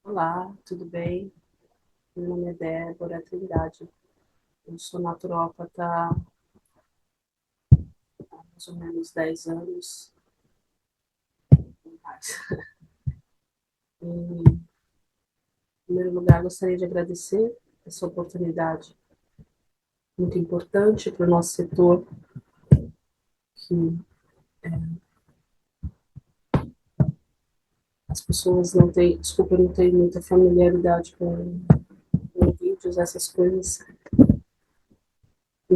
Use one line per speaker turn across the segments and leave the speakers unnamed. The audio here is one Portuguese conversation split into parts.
Olá, tudo bem? Meu nome é Débora Trindade. Eu sou naturópata há mais ou menos 10 anos. Mais. Em primeiro lugar, gostaria de agradecer essa oportunidade muito importante para o nosso setor, que as pessoas não têm, desculpa, não têm muita familiaridade com vídeos, essas coisas. E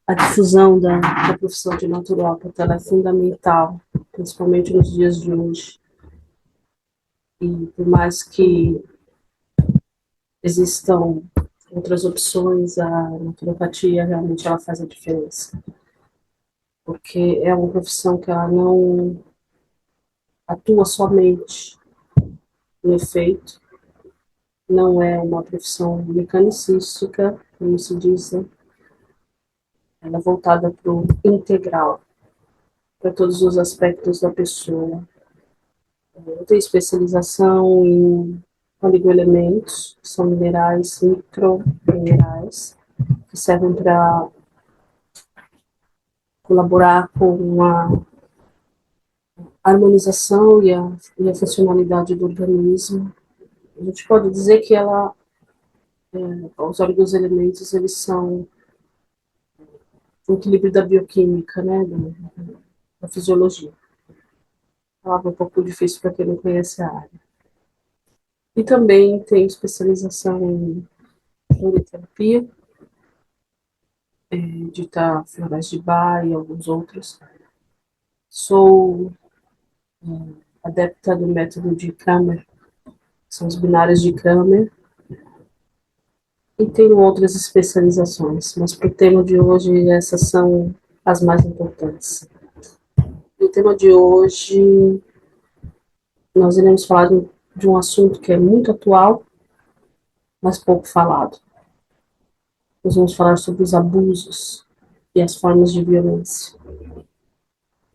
a difusão da profissão de naturópata ela é fundamental, principalmente nos dias de hoje. E por mais que existam outras opções, a naturopatia realmente ela faz a diferença, porque é uma profissão que ela não atua somente no efeito, não é uma profissão mecanicística, como se diz, né? Ela é voltada para o integral, para todos os aspectos da pessoa. Eu tenho especialização em oligoelementos, que são minerais, microminerais, que servem para colaborar com a harmonização e a funcionalidade do organismo. A gente pode dizer que os elementos, eles são o equilíbrio da bioquímica, né, da fisiologia. Palavra um pouco difícil para quem não conhece a área. E também tenho especialização em floriterapia, dita florais de Bach e alguns outros. Sou adepta do método de Kramer, são os binários de Kramer, e tenho outras especializações, mas para o tema de hoje, essas são as mais importantes. No tema de hoje, nós iremos falar de um assunto que é muito atual, mas pouco falado. Nós vamos falar sobre os abusos e as formas de violência.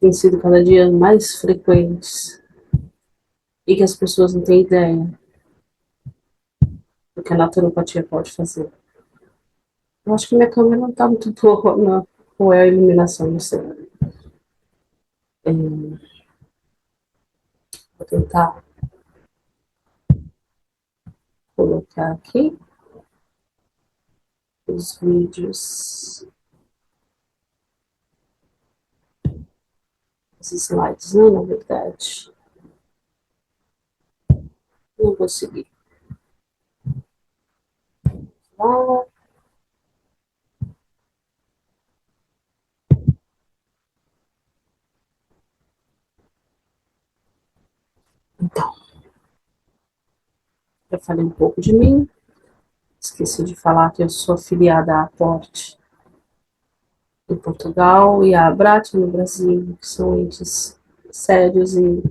Têm sido cada dia mais frequentes e que as pessoas não têm ideia do que a naturopatia pode fazer. Eu acho que minha câmera não está muito boa, não. Ou é a iluminação, não sei. Vou tentar colocar aqui os vídeos, os slides, né, na verdade. Não consegui. Ah, então, já falei um pouco de mim. Esqueci de falar que eu sou afiliada à Aporte em Portugal e à Abrat no Brasil, que são entes sérios e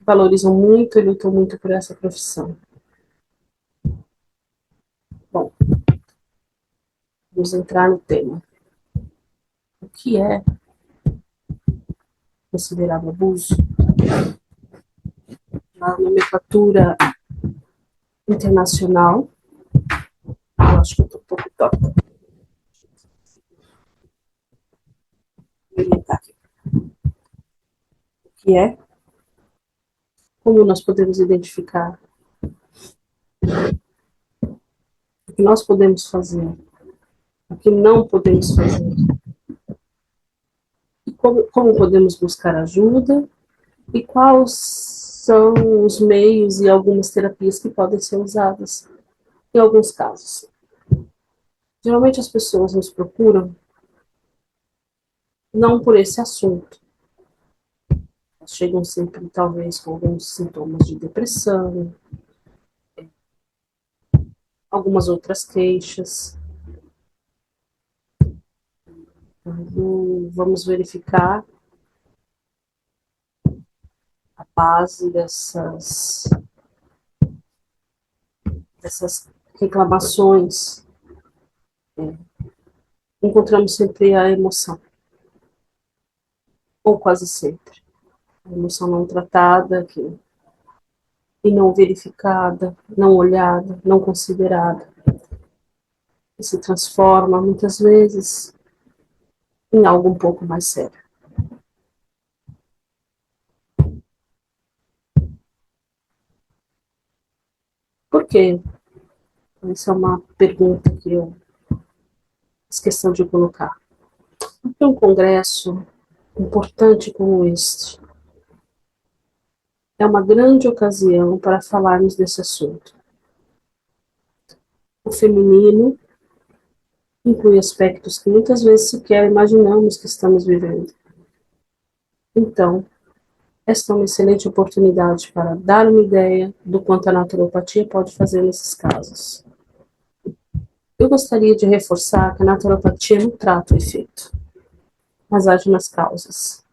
valorizam muito e lutam muito por essa profissão. Bom, vamos entrar no tema. O que é considerado abuso? Na nomenclatura internacional, eu acho que eu estou um pouco torta. O que é? Como nós podemos identificar? O que nós podemos fazer? O que não podemos fazer? E como podemos buscar ajuda? E quais são os meios e algumas terapias que podem ser usadas em alguns casos? Geralmente as pessoas nos procuram não por esse assunto. Elas chegam sempre, talvez, com alguns sintomas de depressão, algumas outras queixas. Então, vamos verificar a base dessas reclamações. Encontramos sempre a emoção, ou quase sempre. A emoção não tratada, que e não verificada, não olhada, não considerada, e se transforma muitas vezes em algo um pouco mais sério. Por quê? Essa é uma pergunta que eu fiz questão de colocar. Porque um congresso importante como este é uma grande ocasião para falarmos desse assunto. O feminino inclui aspectos que muitas vezes sequer imaginamos que estamos vivendo. Então, esta é uma excelente oportunidade para dar uma ideia do quanto a naturopatia pode fazer nesses casos. Eu gostaria de reforçar que a naturopatia não trata o efeito, mas age nas causas.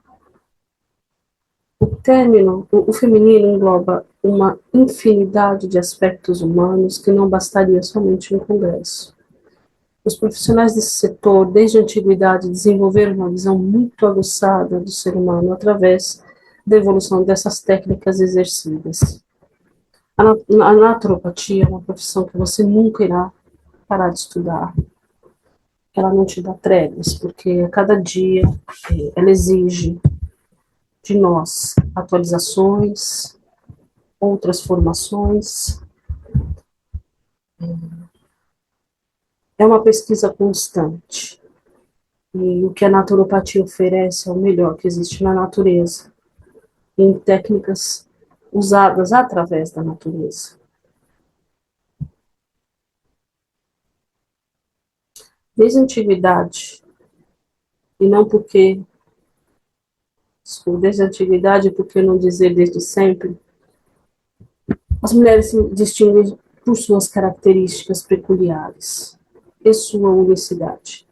O término, o feminino engloba uma infinidade de aspectos humanos que não bastaria somente um congresso. Os profissionais desse setor, desde a antiguidade, desenvolveram uma visão muito aguçada do ser humano através da evolução dessas técnicas exercidas. A naturopatia é uma profissão que você nunca irá parar de estudar. Ela não te dá tréguas, porque a cada dia ela exige de nós atualizações, outras formações. É uma pesquisa constante. E o que a naturopatia oferece é o melhor que existe na natureza, em técnicas usadas através da natureza. Desde a antiguidade, e não porque, desde a antiguidade, porque não dizer desde sempre, as mulheres se distinguem por suas características peculiares e sua unicidade.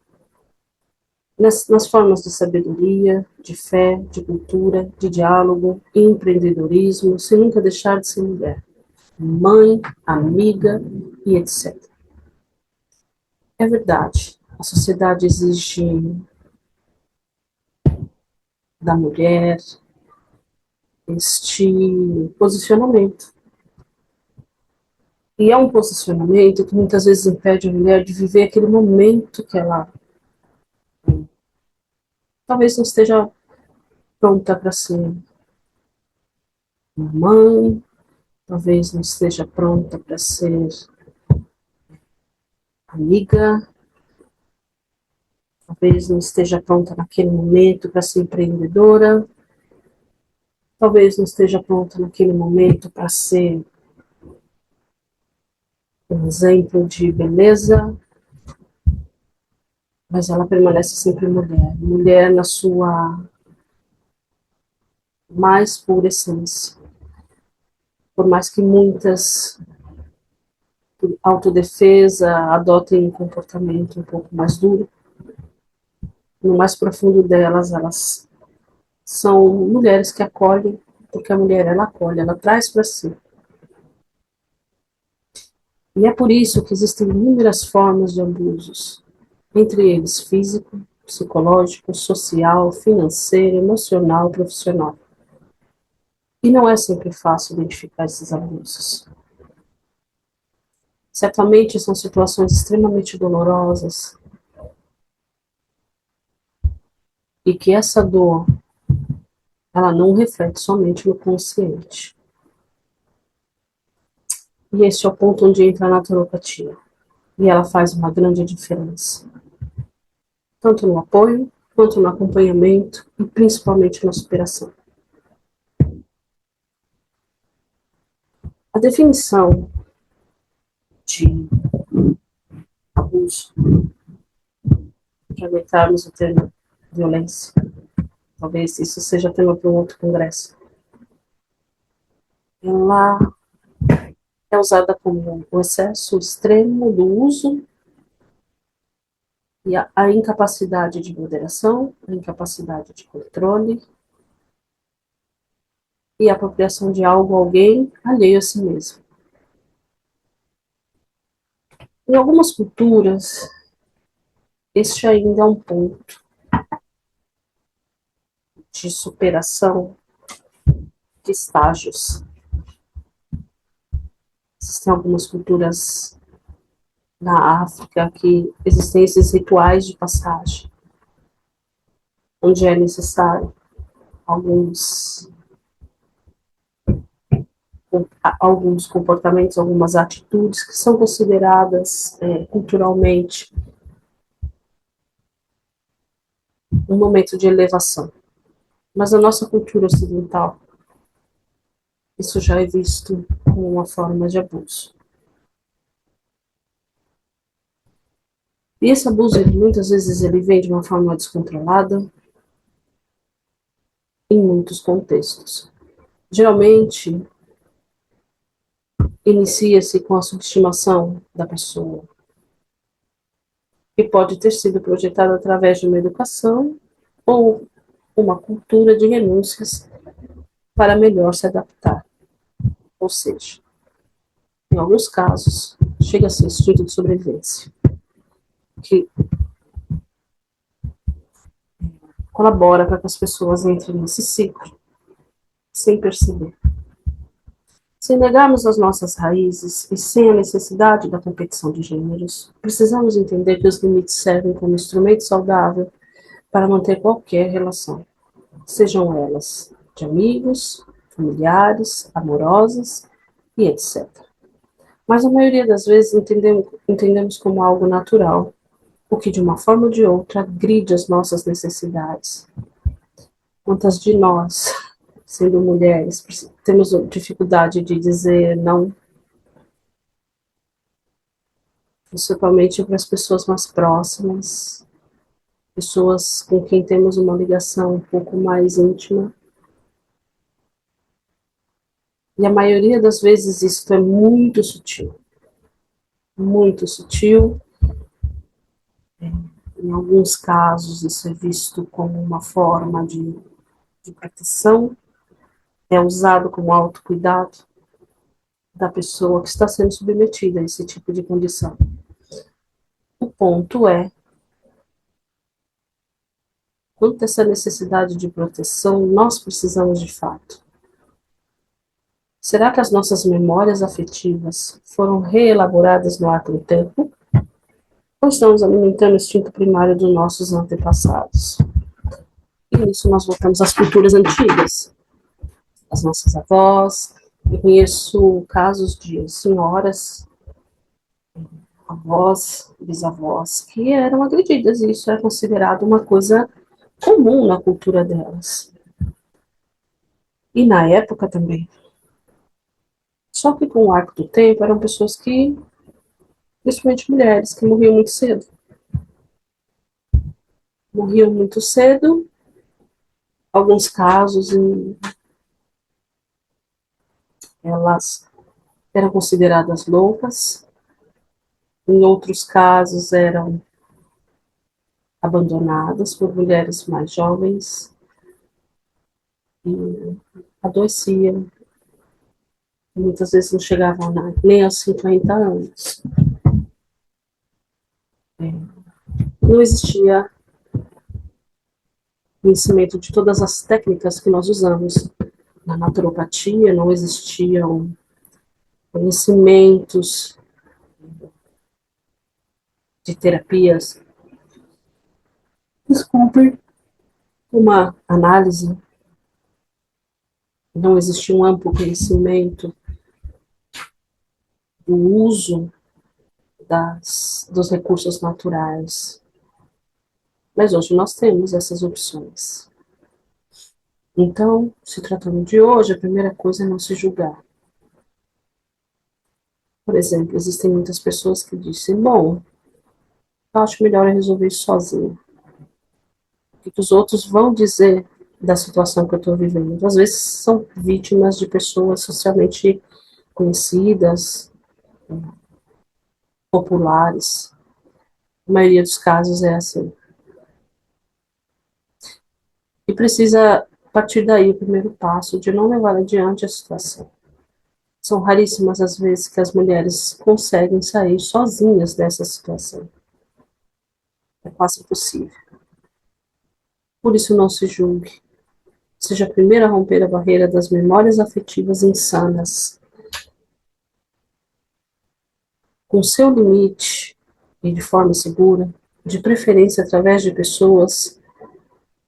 Nas formas de sabedoria, de fé, de cultura, de diálogo e empreendedorismo, sem nunca deixar de ser mulher, mãe, amiga e etc. É verdade, a sociedade exige da mulher este posicionamento. E é um posicionamento que muitas vezes impede a mulher de viver aquele momento que ela talvez não esteja pronta para ser mãe, talvez não esteja pronta para ser amiga, talvez não esteja pronta naquele momento para ser empreendedora, talvez não esteja pronta naquele momento para ser um exemplo de beleza, mas ela permanece sempre mulher, mulher na sua mais pura essência. Por mais que muitas, por autodefesa, adotem um comportamento um pouco mais duro, no mais profundo delas, elas são mulheres que acolhem, porque a mulher, ela acolhe, ela traz para si. E é por isso que existem inúmeras formas de abusos, entre eles físico, psicológico, social, financeiro, emocional, profissional. E não é sempre fácil identificar esses abusos. Certamente são situações extremamente dolorosas e que essa dor, ela não reflete somente no consciente. E esse é o ponto onde entra a naturopatia. E ela faz uma grande diferença. Tanto no apoio, quanto no acompanhamento e principalmente na superação. A definição de abuso, para aguentarmos o termo violência, talvez isso seja tema para um outro congresso, ela é usada como o excesso extremo do uso e a incapacidade de moderação, a incapacidade de controle e a apropriação de algo ou alguém alheio a si mesmo. Em algumas culturas, este ainda é um ponto de superação de estágios. Existem algumas culturas na África que existem esses rituais de passagem, onde é necessário alguns, alguns comportamentos, algumas atitudes que são consideradas culturalmente um momento de elevação. Mas na nossa cultura ocidental, isso já é visto como uma forma de abuso. E esse abuso, muitas vezes, ele vem de uma forma descontrolada, em muitos contextos. Geralmente, inicia-se com a subestimação da pessoa, que pode ter sido projetada através de uma educação ou uma cultura de renúncias para melhor se adaptar. Ou seja, em alguns casos, chega a ser instinto de sobrevivência, que colabora para que as pessoas entrem nesse ciclo sem perceber. Se negarmos as nossas raízes e sem a necessidade da competição de gêneros, precisamos entender que os limites servem como instrumento saudável para manter qualquer relação, sejam elas de amigos, familiares, amorosas e etc. Mas a maioria das vezes entendemos como algo natural, o que de uma forma ou de outra agride as nossas necessidades. Quantas de nós, sendo mulheres, temos dificuldade de dizer não, principalmente para as pessoas mais próximas, pessoas com quem temos uma ligação um pouco mais íntima. E a maioria das vezes isso é muito sutil. Muito sutil. Em alguns casos isso é visto como uma forma de proteção, é usado como autocuidado da pessoa que está sendo submetida a esse tipo de condição. O ponto é, quanto essa necessidade de proteção nós precisamos de fato? Será que as nossas memórias afetivas foram reelaboradas no arco do tempo? Ou estamos alimentando o instinto primário dos nossos antepassados? E nisso nós voltamos às culturas antigas. As nossas avós. Eu conheço casos de senhoras, avós, bisavós, que eram agredidas, e isso é considerado uma coisa comum na cultura delas. E na época também. Só que com o arco do tempo eram pessoas que, principalmente mulheres, que morriam muito cedo. Morriam muito cedo, alguns casos elas eram consideradas loucas, em outros casos eram abandonadas por mulheres mais jovens e adoeciam. Muitas vezes não chegavam nem aos 50 anos. Não existia conhecimento de todas as técnicas que nós usamos. Na naturopatia não existiam conhecimentos de terapias. Desculpe, uma análise, não existia um amplo conhecimento do uso dos recursos naturais. Mas hoje nós temos essas opções. Então, se tratando de hoje, a primeira coisa é não se julgar. Por exemplo, existem muitas pessoas que dizem, bom, eu acho melhor eu resolver isso sozinho. O que os outros vão dizer da situação que eu estou vivendo? Às vezes são vítimas de pessoas socialmente conhecidas, populares. A maioria dos casos é assim. E precisa partir daí o primeiro passo de não levar adiante a situação. São raríssimas as vezes que as mulheres conseguem sair sozinhas dessa situação. É quase impossível. Por isso não se julgue. Seja a primeira a romper a barreira das memórias afetivas insanas. com seu limite e de forma segura, de preferência através de pessoas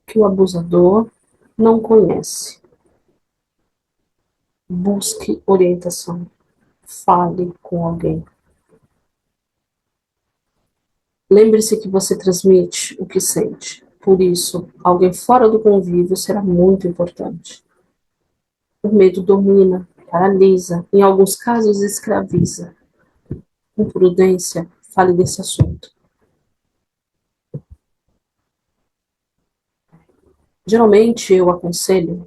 que o abusador não conhece. Busque orientação. Fale com alguém. Lembre-se que você transmite o que sente. Por isso, alguém fora do convívio será muito importante. O medo domina, paralisa, em alguns casos escraviza. Com prudência, fale desse assunto. Geralmente eu aconselho,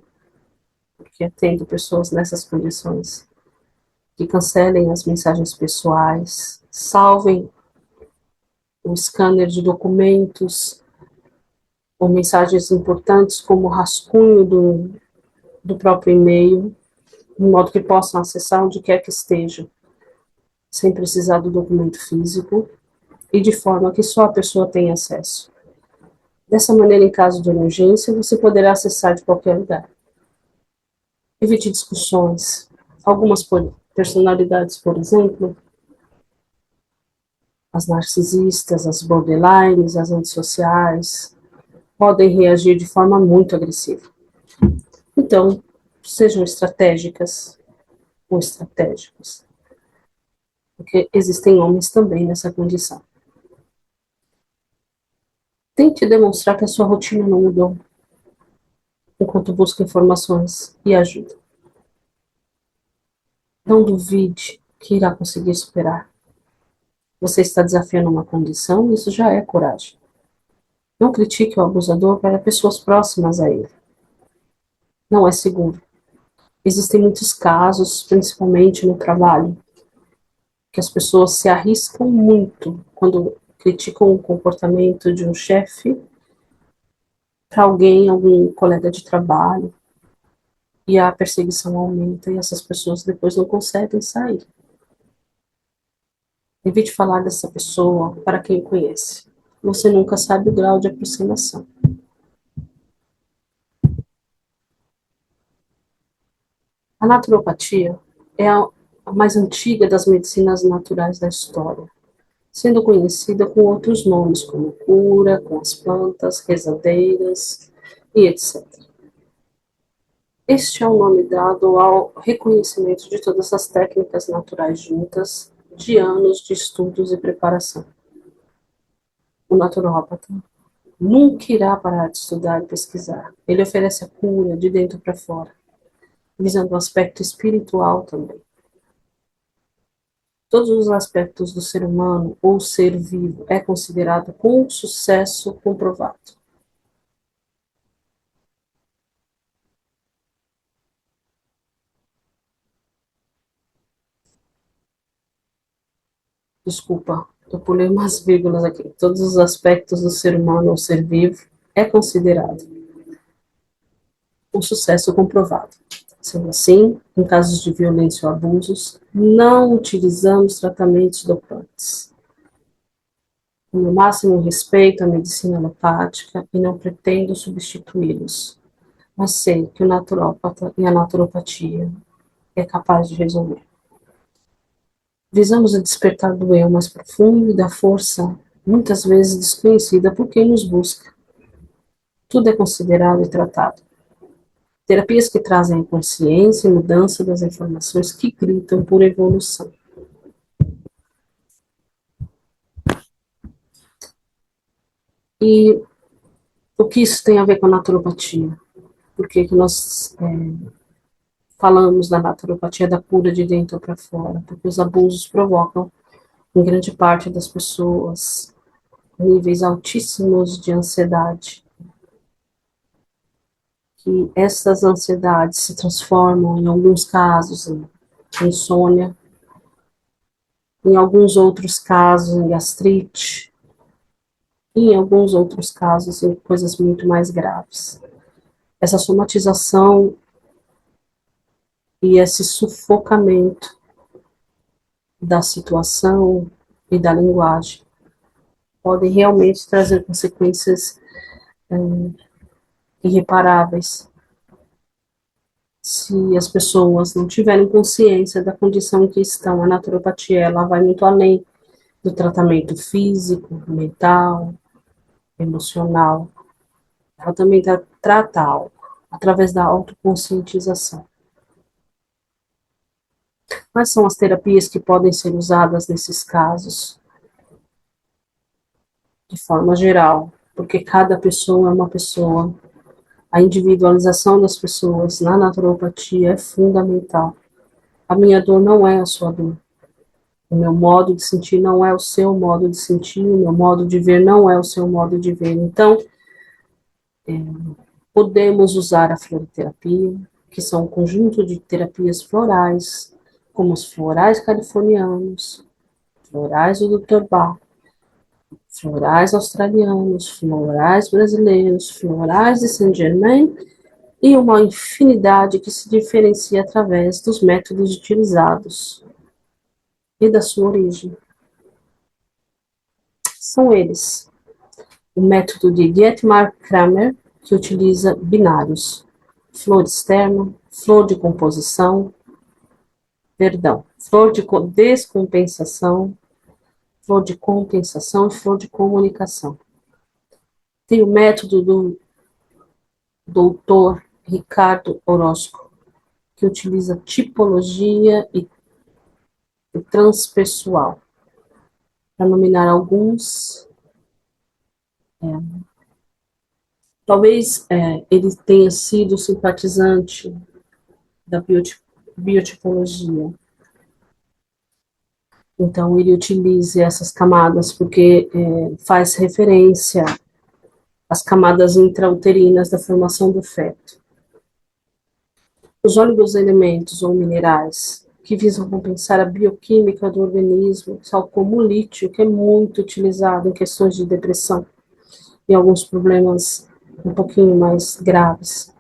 porque atendo pessoas nessas condições, que cancelem as mensagens pessoais, salvem o scanner de documentos ou mensagens importantes como rascunho do próprio e-mail, de modo que possam acessar onde quer que estejam, sem precisar do documento físico e de forma que só a pessoa tenha acesso. Dessa maneira, em caso de emergência, você poderá acessar de qualquer lugar. Evite discussões. Algumas personalidades, por exemplo, as narcisistas, as borderlines, as antissociais, podem reagir de forma muito agressiva. Então, sejam estratégicas ou estratégicos, porque existem homens também nessa condição. Tente demonstrar que a sua rotina não mudou, enquanto busca informações e ajuda. Não duvide que irá conseguir superar. Você está desafiando uma condição, isso já é coragem. Não critique o abusador para pessoas próximas a ele. Não é seguro. Existem muitos casos, principalmente no trabalho, que as pessoas se arriscam muito quando criticam o comportamento de um chefe para alguém, algum colega de trabalho, e a perseguição aumenta e essas pessoas depois não conseguem sair. Evite falar dessa pessoa para quem conhece. Você nunca sabe o grau de aproximação. A naturopatia é a mais antiga das medicinas naturais da história, sendo conhecida com outros nomes, como cura, com as plantas, rezadeiras e etc. Este é o nome dado ao reconhecimento de todas as técnicas naturais juntas, de anos de estudos e preparação. O naturópata nunca irá parar de estudar e pesquisar. Ele oferece a cura de dentro para fora, visando o aspecto espiritual também. Todos os aspectos do ser humano ou ser vivo é considerado com sucesso comprovado. Desculpa, eu pulei umas vírgulas aqui. Todos os aspectos do ser humano ou ser vivo é considerado um sucesso comprovado. Sendo assim, em casos de violência ou abusos, não utilizamos tratamentos dopantes. Com o máximo respeito à medicina alopática e não pretendo substituí-los, mas sei que o naturópata e a naturopatia é capaz de resolver. Visamos o despertar do eu mais profundo e da força, muitas vezes desconhecida por quem nos busca. Tudo é considerado e tratado. Terapias que trazem consciência e mudança das informações que gritam por evolução. E o que isso tem a ver com a naturopatia? Por que nós falamos da naturopatia da cura de dentro para fora? Porque os abusos provocam, em grande parte das pessoas, níveis altíssimos de ansiedade. Que essas ansiedades se transformam, em alguns casos, em insônia, em alguns outros casos, em gastrite, e em alguns outros casos, em coisas muito mais graves. Essa somatização e esse sufocamento da situação e da linguagem podem realmente trazer consequências irreparáveis, Se as pessoas não tiverem consciência da condição em que estão, a naturopatia ela vai muito além do tratamento físico, mental, emocional. Ela também trata algo através da autoconscientização. Quais são as terapias que podem ser usadas nesses casos? De forma geral, porque cada pessoa é uma pessoa. A individualização das pessoas na naturopatia é fundamental. A minha dor não é a sua dor. O meu modo de sentir não é o seu modo de sentir, o meu modo de ver não é o seu modo de ver. Então, podemos usar a floriterapia, que são um conjunto de terapias florais, como os florais californianos, florais do Dr. Bach, florais australianos, florais brasileiros, florais de Saint-Germain e uma infinidade que se diferencia através dos métodos utilizados e da sua origem. São eles: o método de Dietmar-Kramer, que utiliza binários, flor externa, flor de composição, flor de descompensação, flor de compensação e flor de comunicação. Tem o método do doutor Ricardo Orozco, que utiliza tipologia e transpessoal. Para nominar alguns, talvez ele tenha sido simpatizante da biotipologia. Então, ele utiliza essas camadas porque faz referência às camadas intrauterinas da formação do feto. Os oligoelementos ou minerais que visam compensar a bioquímica do organismo, tal como o lítio, que é muito utilizado em questões de depressão e alguns problemas um pouquinho mais graves.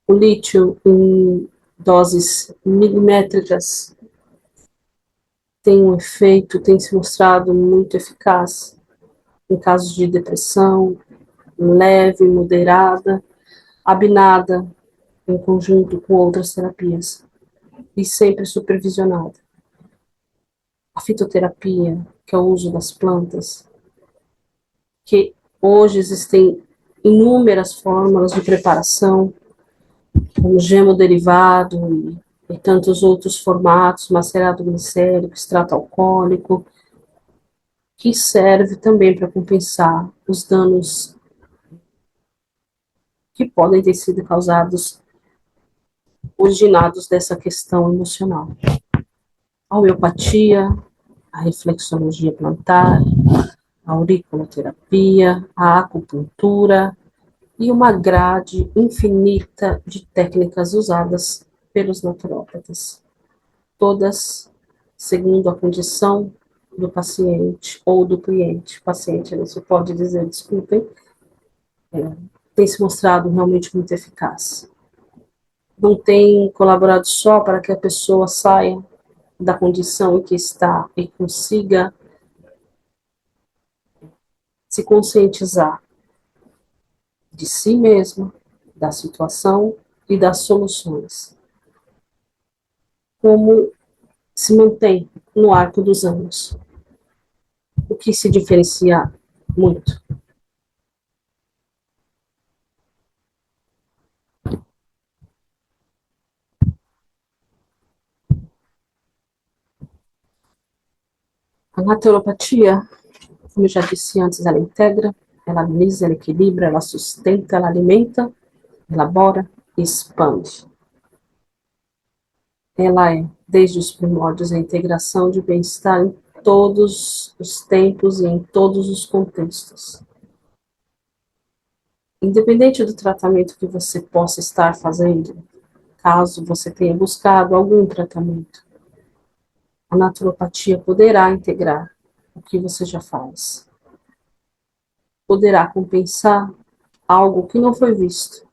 O lítio, em doses milimétricas, tem um efeito, tem se mostrado muito eficaz em casos de depressão, leve, moderada, abinada, em conjunto com outras terapias, e sempre supervisionada. A fitoterapia, que é o uso das plantas, que hoje existem inúmeras fórmulas de preparação, como gemoderivado e tantos outros formatos, macerado glicérico, extrato alcoólico, que serve também para compensar os danos que podem ter sido causados, originados dessa questão emocional. A homeopatia, a reflexologia plantar, a auriculoterapia, a acupuntura e uma grade infinita de técnicas usadas pelos naturópatas, todas segundo a condição do paciente ou do cliente. Paciente, não se pode dizer, desculpem, tem se mostrado realmente muito eficaz. Não tem colaborado só para que a pessoa saia da condição em que está e consiga se conscientizar de si mesma, da situação e das soluções. Como se mantém no arco dos anos, o que se diferencia muito. A naturopatia, como eu já disse antes, ela integra, ela analisa, ela equilibra, ela sustenta, ela alimenta, elabora e expande. Ela é, desde os primórdios, a integração de bem-estar em todos os tempos e em todos os contextos. Independente do tratamento que você possa estar fazendo, caso você tenha buscado algum tratamento, a naturopatia poderá integrar o que você já faz. Poderá compensar algo que não foi visto.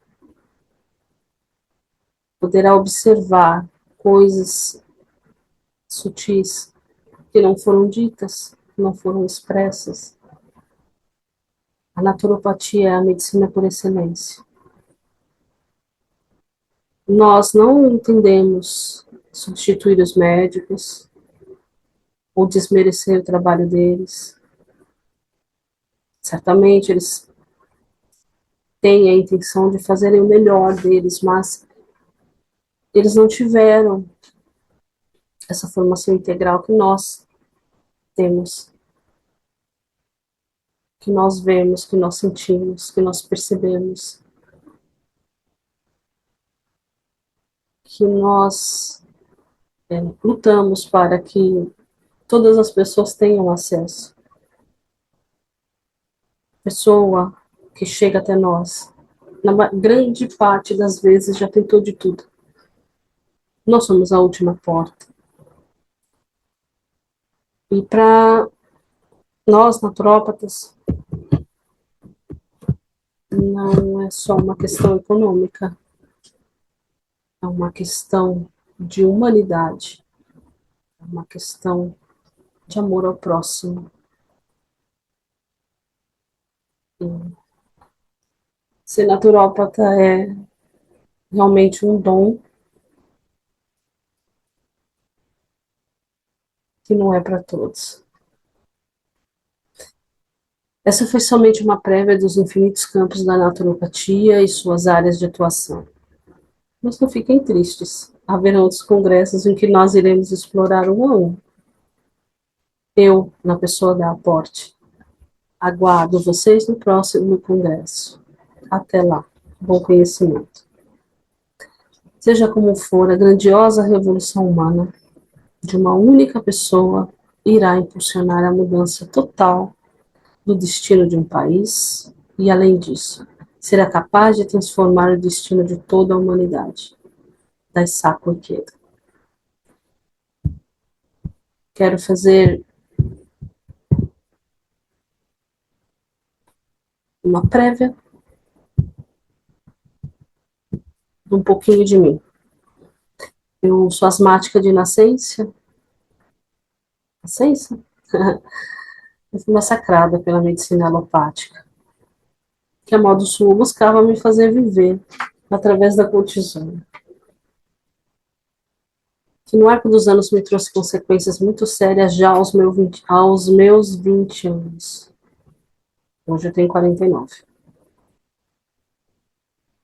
Poderá observar coisas sutis que não foram ditas, que não foram expressas. A naturopatia é a medicina por excelência. Nós não entendemos substituir os médicos ou desmerecer o trabalho deles. Certamente eles têm a intenção de fazerem o melhor deles, mas eles não tiveram essa formação integral que nós temos, que nós vemos, que nós sentimos, que nós percebemos, que nós lutamos para que todas as pessoas tenham acesso. Pessoa que chega até nós, na grande parte das vezes já tentou de tudo. Nós somos a última porta. E para nós, naturópatas, não é só uma questão econômica, é uma questão de humanidade, é uma questão de amor ao próximo. E ser naturópata é realmente um dom que não é para todos. Essa foi somente uma prévia dos infinitos campos da naturopatia e suas áreas de atuação. Mas não fiquem tristes. Haverão outros congressos em que nós iremos explorar um a um. Eu, na pessoa da Aporte, aguardo vocês no próximo congresso. Até lá. Bom conhecimento. Seja como for, a grandiosa revolução humana de uma única pessoa irá impulsionar a mudança total do destino de um país e, além disso, será capaz de transformar o destino de toda a humanidade. Daisaku Ikeda. Quero fazer uma prévia de um pouquinho de mim. Eu sou asmática de nascença. Nascença? Eu fui massacrada pela medicina alopática, que a modo sul buscava me fazer viver através da cortisona. Que no arco dos anos me trouxe consequências muito sérias já aos meus 20 anos. Hoje eu tenho 49.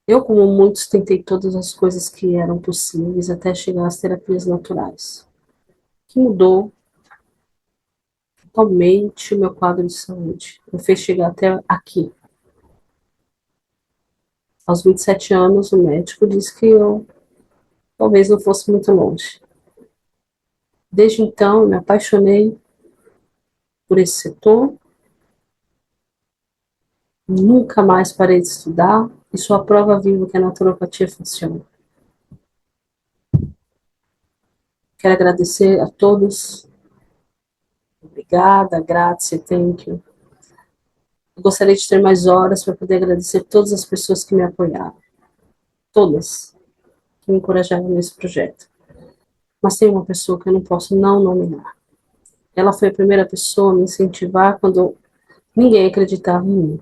Eu, como muitos, tentei todas as coisas que eram possíveis até chegar às terapias naturais, que mudou totalmente o meu quadro de saúde. Me fez chegar até aqui. Aos 27 anos, o médico disse que eu talvez não fosse muito longe. Desde então, eu me apaixonei por esse setor, nunca mais parei de estudar e sou a prova viva que a naturopatia funciona. Quero agradecer a todos. Obrigada, grazie, thank you. Eu gostaria de ter mais horas para poder agradecer todas as pessoas que me apoiaram. Todas que me encorajaram nesse projeto. Mas tem uma pessoa que eu não posso não nominar. Ela foi a primeira pessoa a me incentivar quando ninguém acreditava em mim.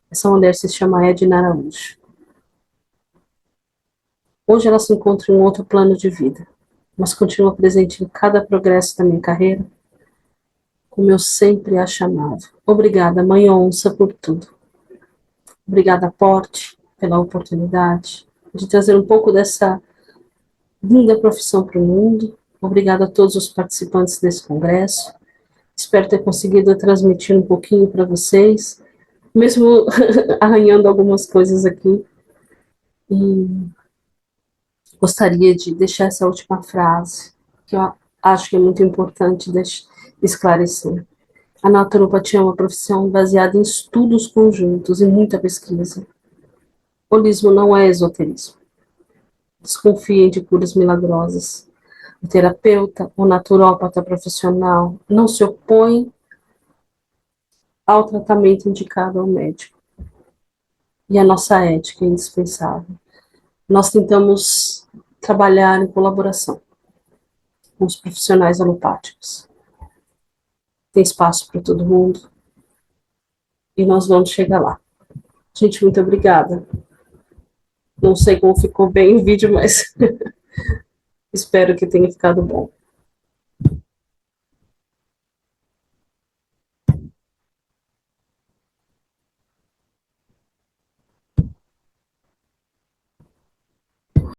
Essa mulher se chama Edna Araújo. Hoje ela se encontra em um outro plano de vida, mas continua presente em cada progresso da minha carreira, como eu sempre a chamava. Obrigada, Mãe Onça, por tudo. Obrigada, Porte, pela oportunidade de trazer um pouco dessa linda profissão para o mundo. Obrigada a todos os participantes desse congresso. Espero ter conseguido transmitir um pouquinho para vocês, mesmo arranhando algumas coisas aqui. E gostaria de deixar essa última frase, que eu acho que é muito importante esclarecer. A naturopatia é uma profissão baseada em estudos conjuntos e muita pesquisa. Holismo não é esoterismo. Desconfiem de curas milagrosas. O terapeuta, o naturópata profissional, não se opõe ao tratamento indicado ao médico. E a nossa ética é indispensável. Nós tentamos trabalhar em colaboração com os profissionais alopáticos. Tem espaço para todo mundo e nós vamos chegar lá. Gente, muito obrigada. Não sei como ficou bem o vídeo, mas espero que tenha ficado bom.